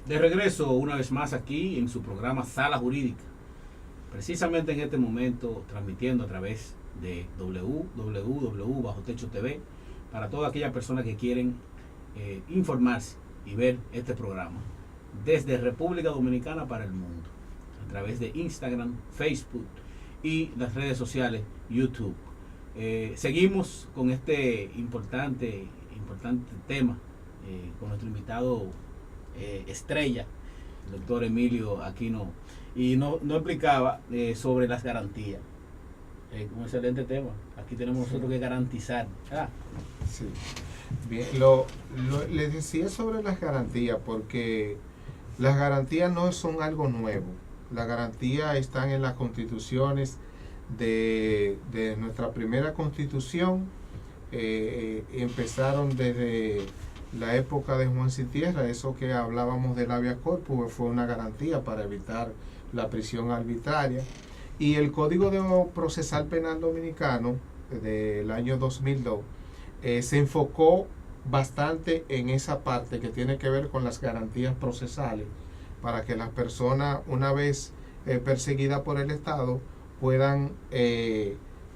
De regreso una vez más aquí en su programa Sala Jurídica, precisamente en este momento transmitiendo a través de www Bajo Techo TV para todas aquellas personas que quieren informarse y ver este programa desde República Dominicana para el mundo, a través de Instagram, Facebook y las redes sociales YouTube. Seguimos con este importante tema con nuestro invitado estrella, el doctor Emilio Aquino, y no explicaba sobre las garantías. Un excelente tema. Aquí tenemos nosotros que garantizar. Sí. Bien, les decía sobre las garantías porque las garantías no son algo nuevo. Las garantías están en las constituciones de nuestra primera constitución. Empezaron desde la época de Juan Sin Tierra. Eso que hablábamos del habeas corpus fue una garantía para evitar la prisión arbitraria. Y el Código Procesal Penal Dominicano del año 2002 se enfocó bastante en esa parte que tiene que ver con las garantías procesales, para que las personas, una vez perseguidas por el Estado, puedan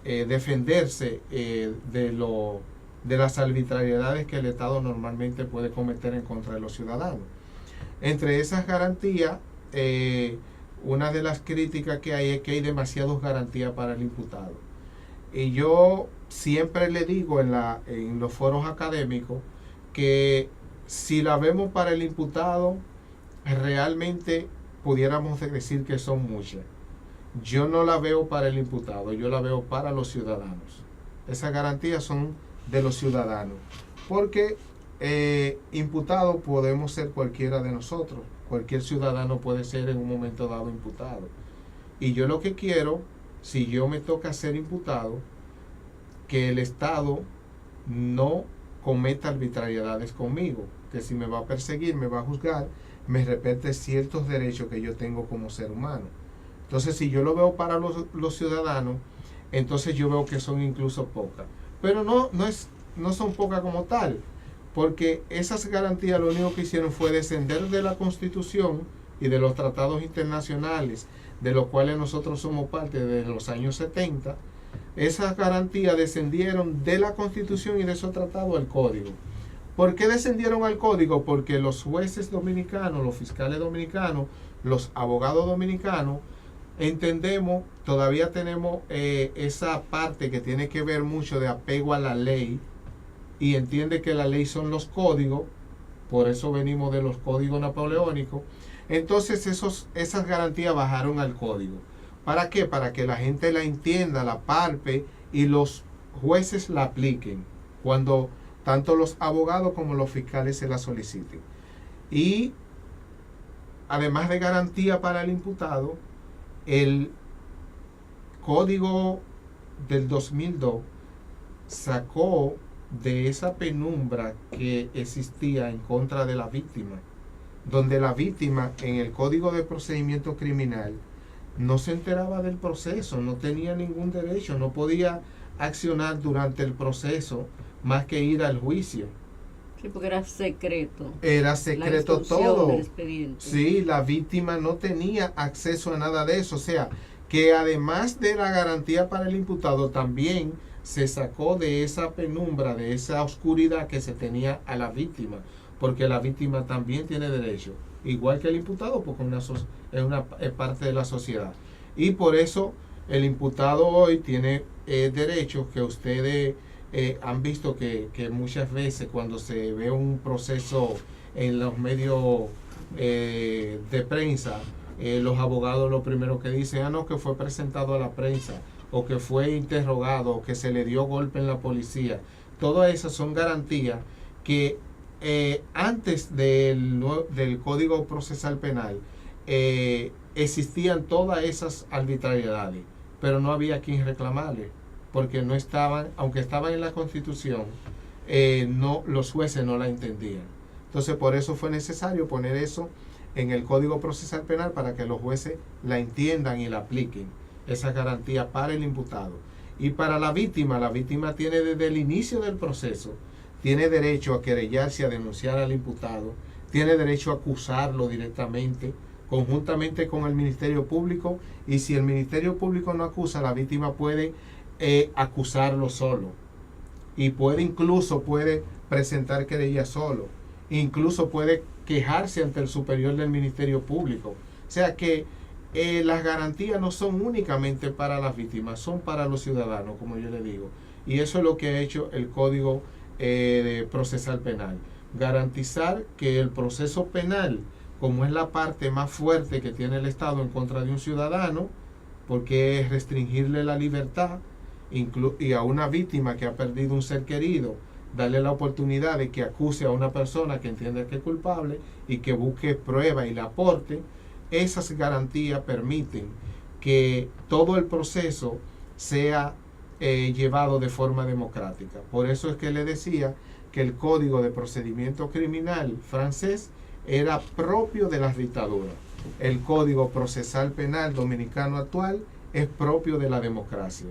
defenderse de las arbitrariedades que el Estado normalmente puede cometer en contra de los ciudadanos. Entre esas garantías, una de las críticas que hay es que hay demasiadas garantías para el imputado. Y yo siempre le digo en los foros académicos que si la vemos para el imputado, realmente pudiéramos decir que son muchas. Yo no la veo para el imputado, yo la veo para los ciudadanos. Esas garantías son de los ciudadanos, porque imputado podemos ser cualquiera de nosotros. Cualquier ciudadano puede ser en un momento dado imputado. Y yo lo que quiero, si yo me toca ser imputado, que el Estado no cometa arbitrariedades conmigo, que si me va a perseguir, me va a juzgar, me respete ciertos derechos que yo tengo como ser humano. Entonces, si yo lo veo para los ciudadanos, entonces yo veo que son incluso pocas. Pero no son pocas como tal, porque esas garantías lo único que hicieron fue descender de la Constitución y de los tratados internacionales, de los cuales nosotros somos parte desde los años 70. Esas garantías descendieron de la Constitución y de esos tratados al Código. ¿Por qué descendieron al Código? Porque los jueces dominicanos, los fiscales dominicanos, los abogados dominicanos, entendemos, todavía tenemos esa parte que tiene que ver mucho de apego a la ley, y entiende que la ley son los códigos, por eso venimos de los códigos napoleónicos. Entonces esas garantías bajaron al código. ¿Para qué? Para que la gente la entienda, la palpe y los jueces la apliquen cuando tanto los abogados como los fiscales se la soliciten. Y además de garantía para el imputado, el código del 2002 sacó de esa penumbra que existía en contra de la víctima, donde la víctima en el Código de Procedimiento Criminal no se enteraba del proceso, no tenía ningún derecho, no podía accionar durante el proceso más que ir al juicio. Sí, porque era secreto. Era secreto todo. Del expediente. Sí, la víctima no tenía acceso a nada de eso. O sea, que además de la garantía para el imputado, también se sacó de esa penumbra, de esa oscuridad que se tenía a la víctima, porque la víctima también tiene derecho, igual que el imputado, porque es parte de la sociedad. Y por eso el imputado hoy tiene derechos que ustedes han visto que muchas veces cuando se ve un proceso en los medios de prensa, los abogados lo primero que dicen, no, que fue presentado a la prensa, o que fue interrogado, o que se le dio golpe en la policía. Todas esas son garantías que antes del Código Procesal Penal existían todas esas arbitrariedades, pero no había quien reclamarle, porque no estaban, aunque estaban en la Constitución, los jueces no la entendían. Entonces, por eso fue necesario poner eso en el Código Procesal Penal, para que los jueces la entiendan y la apliquen, esa garantía para el imputado. Y para la víctima tiene desde el inicio del proceso, tiene derecho a querellarse, a denunciar al imputado, tiene derecho a acusarlo directamente, conjuntamente con el Ministerio Público, y si el Ministerio Público no acusa, la víctima puede acusarlo solo, y puede presentar querella solo, incluso puede quejarse ante el superior del Ministerio Público. O sea que las garantías no son únicamente para las víctimas, son para los ciudadanos, como yo le digo. Y eso es lo que ha hecho el Código Procesal Penal. Garantizar que el proceso penal, como es la parte más fuerte que tiene el Estado en contra de un ciudadano, porque es restringirle la libertad, y a una víctima que ha perdido un ser querido, darle la oportunidad de que acuse a una persona que entiende que es culpable y que busque prueba y la aporte. Esas garantías permiten que todo el proceso sea llevado de forma democrática. Por eso es que le decía que el Código de Procedimiento Criminal francés era propio de las dictaduras. El Código Procesal Penal dominicano actual es propio de la democracia.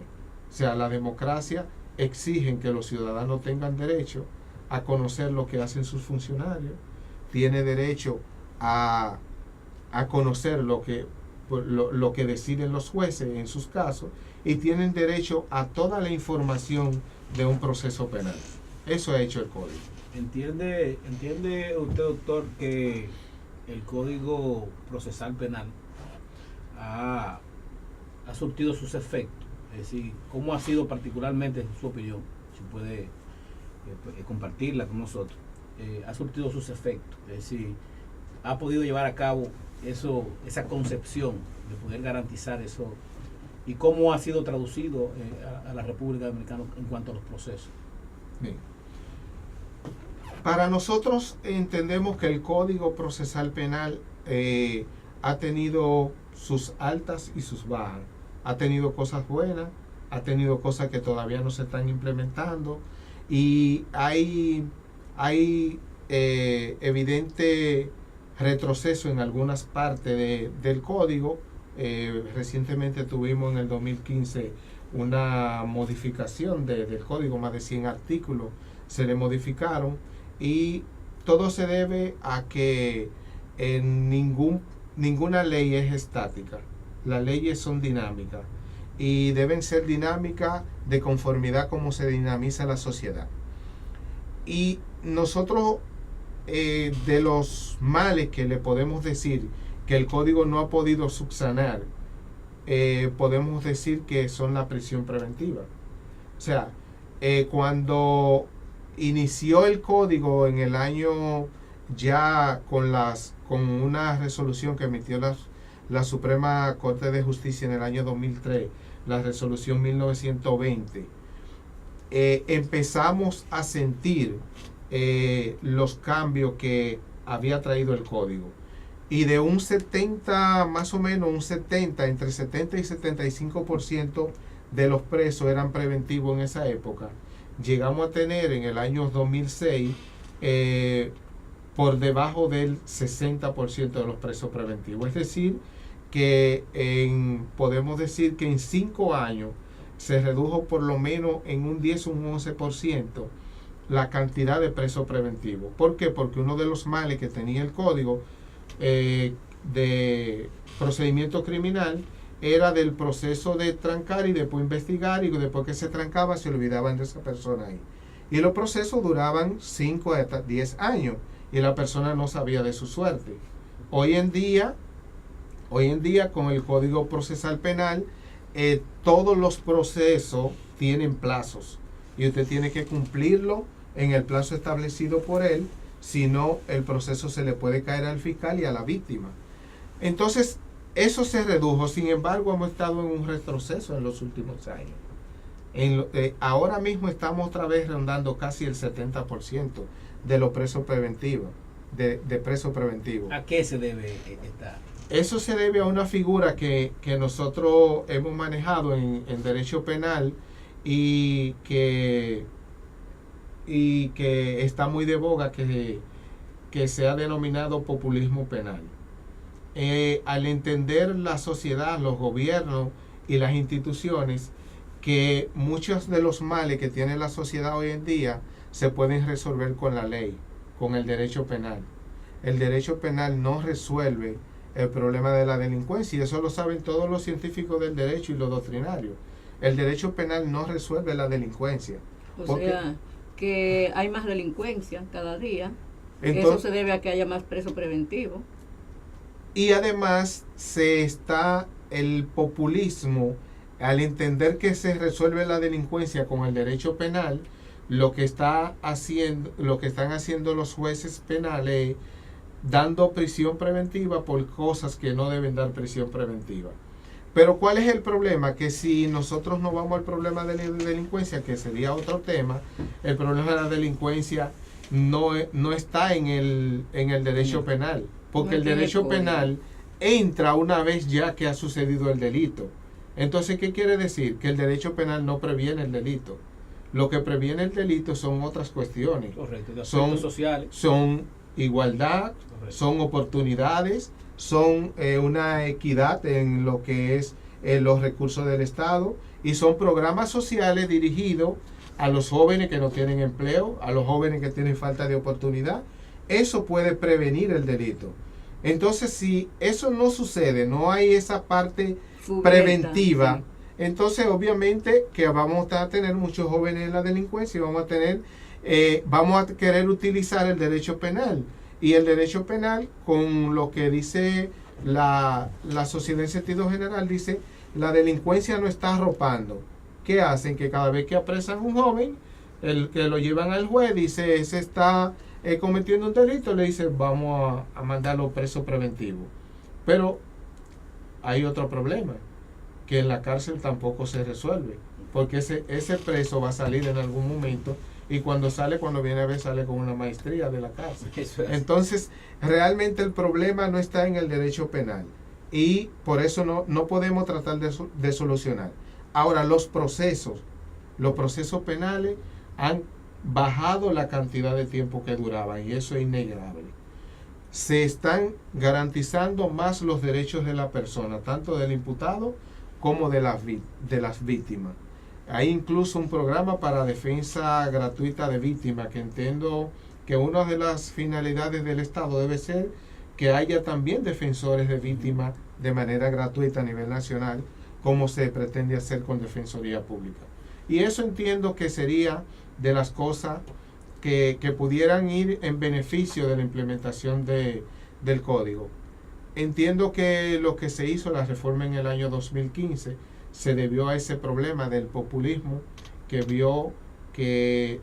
O sea, la democracia exige que los ciudadanos tengan derecho a conocer lo que hacen sus funcionarios, tiene derecho a conocer lo que deciden los jueces en sus casos, y tienen derecho a toda la información de un proceso penal. Eso ha hecho el código. ¿Entiende usted, doctor, que el Código Procesal Penal ha surtido sus efectos? Es decir, ¿cómo ha sido particularmente su opinión? Si puede compartirla con nosotros. Ha surtido sus efectos, es decir, ha podido llevar a cabo esa concepción de poder garantizar eso, y cómo ha sido traducido a la República Dominicana en cuanto a los procesos. Bien. Para nosotros entendemos que el Código Procesal Penal ha tenido sus altas y sus bajas. Ha tenido cosas buenas, ha tenido cosas que todavía no se están implementando, y hay evidente retroceso en algunas partes del código. Recientemente tuvimos en el 2015 una modificación del código, más de 100 artículos se le modificaron, y todo se debe a que ninguna ley es estática. Las leyes son dinámicas y deben ser dinámicas de conformidad como se dinamiza la sociedad. Y nosotros, de los males que le podemos decir que el código no ha podido subsanar, podemos decir que son la prisión preventiva. O sea, cuando inició el código en el año, ya con una resolución que emitió la Suprema Corte de Justicia en el año 2003, la resolución 1920, empezamos a sentir los cambios que había traído el código. Y de un 70, más o menos entre 70 y 75% de los presos eran preventivos en esa época. Llegamos a tener en el año 2006 por debajo del 60% de los presos preventivos. Es decir, que podemos decir que en 5 años se redujo por lo menos en un 10 o un 11% la cantidad de presos preventivos. ¿Por qué? Porque uno de los males que tenía el código de procedimiento criminal era del proceso de trancar y después investigar, y después que se trancaba se olvidaban de esa persona ahí. Y los procesos duraban 5 hasta 10 años y la persona no sabía de su suerte. Hoy en día con el Código Procesal Penal, todos los procesos tienen plazos y usted tiene que cumplirlo en el plazo establecido por él, si no el proceso se le puede caer al fiscal y a la víctima. Entonces, eso se redujo. Sin embargo, hemos estado en un retroceso en los últimos años. Ahora mismo estamos otra vez rondando casi el 70% de los presos preventivos, de presos preventivos. ¿A qué se debe esta? Eso se debe a una figura que nosotros hemos manejado en derecho penal y que está muy de boga, que se ha denominado populismo penal. Al entender la sociedad, los gobiernos y las instituciones que muchos de los males que tiene la sociedad hoy en día se pueden resolver con la ley, con el derecho penal. el derecho penal no resuelve el problema de la delincuencia, y eso lo saben todos los científicos del derecho y los doctrinarios. El derecho penal no resuelve la delincuencia. O sea, que hay más delincuencia cada día. Entonces, eso se debe a que haya más preso preventivo. y además el populismo, al entender que se resuelve la delincuencia con el derecho penal, lo que están haciendo los jueces penales es dando prisión preventiva por cosas que no deben dar prisión preventiva. Pero ¿cuál es el problema? Que si nosotros no vamos al problema de la delincuencia, que sería otro tema, el problema de la delincuencia no está en el derecho penal, porque el derecho penal entra una vez ya que ha sucedido el delito. Entonces, ¿qué quiere decir? Que el derecho penal no previene el delito. Lo que previene el delito son otras cuestiones. Correcto, de aspectos sociales. Son igualdad, Correcto. son oportunidades, son una equidad en lo que es los recursos del Estado, y son programas sociales dirigidos a los jóvenes que no tienen empleo, a los jóvenes que tienen falta de oportunidad. Eso puede prevenir el delito. Entonces, si eso no sucede, no hay esa parte preventiva, sí, entonces obviamente que vamos a tener muchos jóvenes en la delincuencia y vamos a querer utilizar el derecho penal. Y el derecho penal, con lo que dice la sociedad en sentido general, dice, la delincuencia no está arropando. ¿Qué hacen? Que cada vez que apresan a un joven, el que lo llevan al juez, dice, ese está cometiendo un delito, le dice, vamos a mandarlo preso preventivo. Pero hay otro problema, que en la cárcel tampoco se resuelve, porque ese preso va a salir en algún momento, y cuando viene a ver, sale con una maestría de la cárcel. Entonces, realmente el problema no está en el derecho penal, y por eso no podemos tratar de solucionar. Ahora, los procesos penales han bajado la cantidad de tiempo que duraban, y eso es innegable. Se están garantizando más los derechos de la persona, tanto del imputado como de las víctimas. Hay incluso un programa para defensa gratuita de víctimas, que entiendo que una de las finalidades del Estado debe ser que haya también defensores de víctimas de manera gratuita a nivel nacional, como se pretende hacer con Defensoría Pública. Y eso entiendo que sería de las cosas que pudieran ir en beneficio de la implementación del código. Entiendo que lo que se hizo, la reforma en el año 2015, se debió a ese problema del populismo, que vio que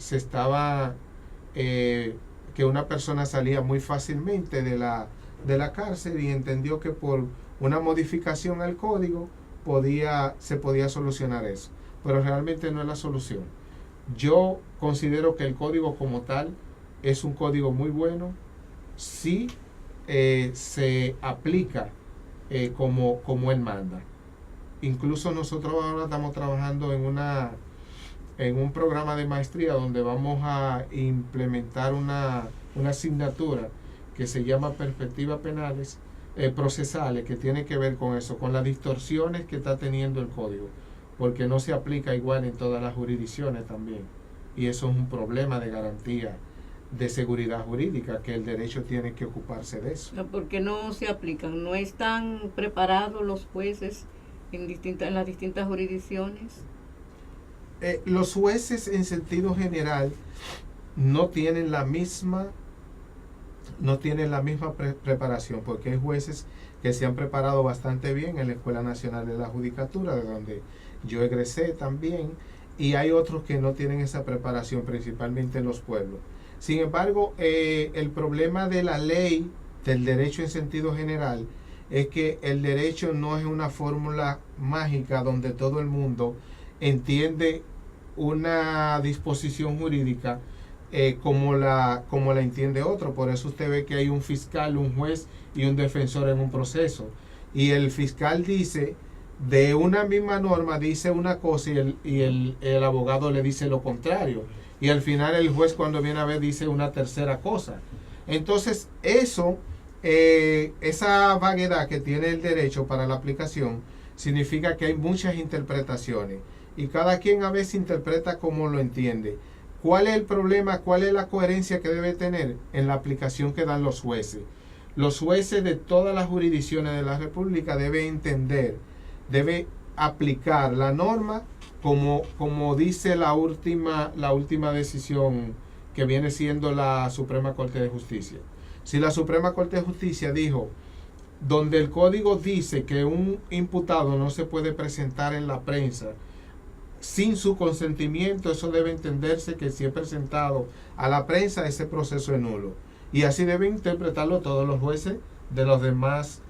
que una persona salía muy fácilmente de la cárcel, y entendió que por una modificación al código se podía solucionar eso. Pero realmente no es la solución. Yo considero que el código como tal es un código muy bueno si se aplica como él manda. Incluso nosotros ahora estamos trabajando en un programa de maestría donde vamos a implementar una asignatura que se llama Perspectivas Penales Procesales, que tiene que ver con eso, con las distorsiones que está teniendo el código, porque no se aplica igual en todas las jurisdicciones también, y eso es un problema de garantía de seguridad jurídica, que el derecho tiene que ocuparse de eso. Porque no se aplican, no están preparados los jueces en las distintas jurisdicciones. Los jueces en sentido general no tienen la misma preparación, porque hay jueces que se han preparado bastante bien en la Escuela Nacional de la Judicatura, de donde yo egresé también, y hay otros que no tienen esa preparación, principalmente en los pueblos. Sin embargo, el problema de la ley del derecho en sentido general es que el derecho no es una fórmula mágica donde todo el mundo entiende una disposición jurídica como la entiende otro. Por eso usted ve que hay un fiscal, un juez y un defensor en un proceso. Y el fiscal dice, de una misma norma dice una cosa, y el abogado le dice lo contrario. Y al final el juez, cuando viene a ver, dice una tercera cosa. Entonces esa vaguedad que tiene el derecho para la aplicación significa que hay muchas interpretaciones, y cada quien a veces interpreta como lo entiende. ¿Cuál es el problema? ¿Cuál es la coherencia que debe tener en la aplicación que dan los jueces? Los jueces de todas las jurisdicciones de la República deben entender, deben aplicar la norma como dice la última decisión que viene siendo la Suprema Corte de Justicia. Si la Suprema Corte de Justicia dijo, donde el código dice que un imputado no se puede presentar en la prensa sin su consentimiento, eso debe entenderse que si es presentado a la prensa, ese proceso es nulo. Y así deben interpretarlo todos los jueces de los demás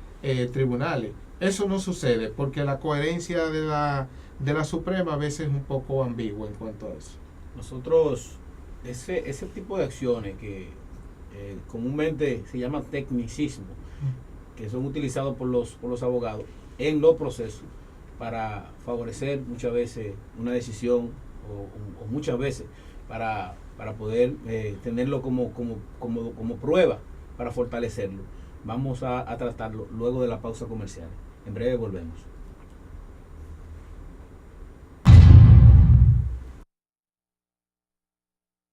tribunales. Eso no sucede porque la coherencia de la Suprema a veces es un poco ambigua en cuanto a eso. Nosotros, ese tipo de acciones que comúnmente se llama tecnicismo, que son utilizados por los abogados en los procesos para favorecer muchas veces una decisión o muchas veces para poder tenerlo como prueba para fortalecerlo. Vamos a tratarlo luego de la pausa comercial. En breve volvemos.